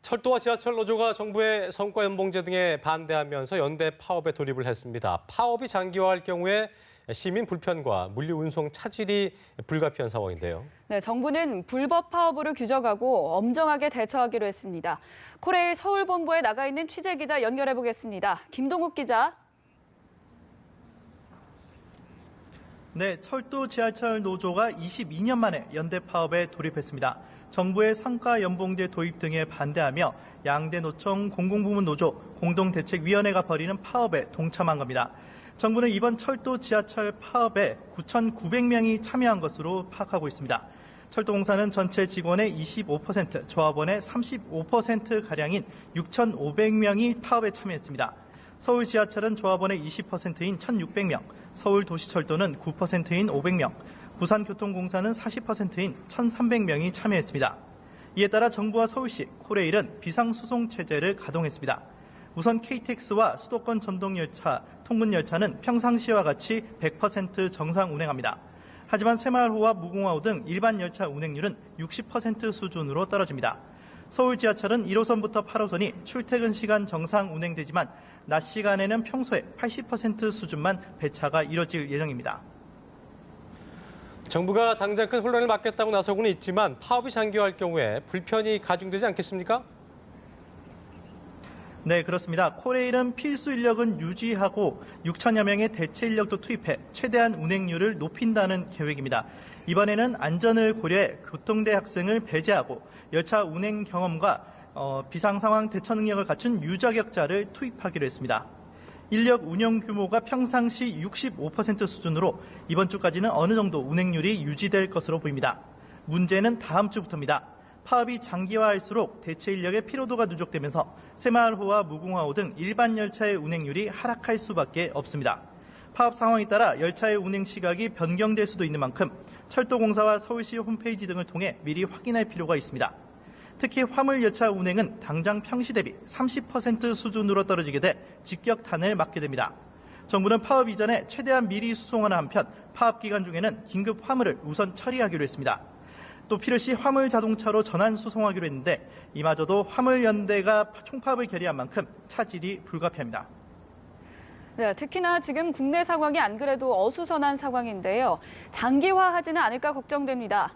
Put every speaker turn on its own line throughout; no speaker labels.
철도와 지하철 노조가 정부의 성과연봉제 등에 반대하면서 연대 파업에 돌입을 했습니다. 파업이 장기화할 경우에 시민 불편과 물류 운송 차질이 불가피한 상황인데요.
네, 정부는 불법 파업으로 규정하고 엄정하게 대처하기로 했습니다. 코레일 서울본부에 나가 있는 취재기자 연결해 보겠습니다. 김동욱 기자.
네, 철도 지하철 노조가 22년 만에 연대 파업에 돌입했습니다. 정부의 성과연봉제 도입 등에 반대하며 양대 노총, 공공부문 노조, 공동대책위원회가 벌이는 파업에 동참한 겁니다. 정부는 이번 철도 지하철 파업에 9,900명이 참여한 것으로 파악하고 있습니다. 철도공사는 전체 직원의 25%, 조합원의 35%가량인 6,500명이 파업에 참여했습니다. 서울 지하철은 조합원의 20%인 1,600명, 서울도시철도는 9%인 500명, 부산교통공사는 40%인 1,300명이 참여했습니다. 이에 따라 정부와 서울시, 코레일은 비상소송 체제를 가동했습니다. 우선 KTX와 수도권 전동열차, 통근열차는 평상시와 같이 100% 정상 운행합니다. 하지만 새마을호와 무궁화호 등 일반 열차 운행률은 60% 수준으로 떨어집니다. 서울 지하철은 1호선부터 8호선이 출퇴근 시간 정상 운행되지만 낮 시간에는 평소에 80% 수준만 배차가 이뤄질 예정입니다.
정부가 당장 큰 혼란을 막겠다고 나서고는 있지만 파업이 장기화할 경우에 불편이 가중되지 않겠습니까?
네, 그렇습니다. 코레일은 필수 인력은 유지하고 6천여 명의 대체 인력도 투입해 최대한 운행률을 높인다는 계획입니다. 이번에는 안전을 고려해 교통대 학생을 배제하고 열차 운행 경험과 비상상황 대처 능력을 갖춘 유자격자를 투입하기로 했습니다. 인력 운영 규모가 평상시 65% 수준으로 이번 주까지는 어느 정도 운행률이 유지될 것으로 보입니다. 문제는 다음 주부터입니다. 파업이 장기화할수록 대체 인력의 피로도가 누적되면서 새마을호와 무궁화호 등 일반 열차의 운행률이 하락할 수밖에 없습니다. 파업 상황에 따라 열차의 운행 시각이 변경될 수도 있는 만큼 철도공사와 서울시 홈페이지 등을 통해 미리 확인할 필요가 있습니다. 특히 화물 열차 운행은 당장 평시 대비 30% 수준으로 떨어지게 돼 직격탄을 맞게 됩니다. 정부는 파업 이전에 최대한 미리 수송하는 한편 파업 기간 중에는 긴급 화물을 우선 처리하기로 했습니다. 또 필요시 화물 자동차로 전환 수송하기로 했는데 이마저도 화물연대가 총파업을 결의한 만큼 차질이 불가피합니다.
네, 특히나 지금 국내 상황이 안 그래도 어수선한 상황인데요. 장기화하지는 않을까 걱정됩니다.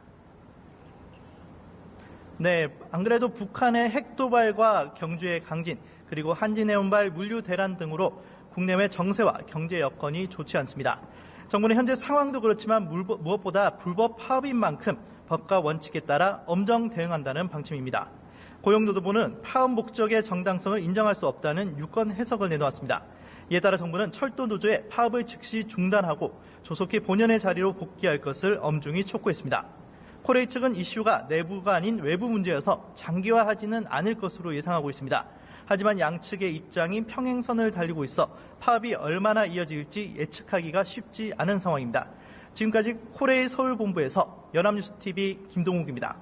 네, 안 그래도 북한의 핵도발과 경주의 강진, 그리고 한진해운발 물류 대란 등으로 국내외 정세와 경제 여건이 좋지 않습니다. 정부는 현재 상황도 그렇지만 무엇보다 불법 파업인 만큼 법과 원칙에 따라 엄정 대응한다는 방침입니다. 고용노동부는 파업 목적의 정당성을 인정할 수 없다는 유권 해석을 내놓았습니다. 이에 따라 정부는 철도 노조의 파업을 즉시 중단하고 조속히 본연의 자리로 복귀할 것을 엄중히 촉구했습니다. 코레일 측은 이슈가 내부가 아닌 외부 문제여서 장기화하지는 않을 것으로 예상하고 있습니다. 하지만 양측의 입장이 평행선을 달리고 있어 파업이 얼마나 이어질지 예측하기가 쉽지 않은 상황입니다. 지금까지 코레일 서울본부에서 연합뉴스TV 김동욱입니다.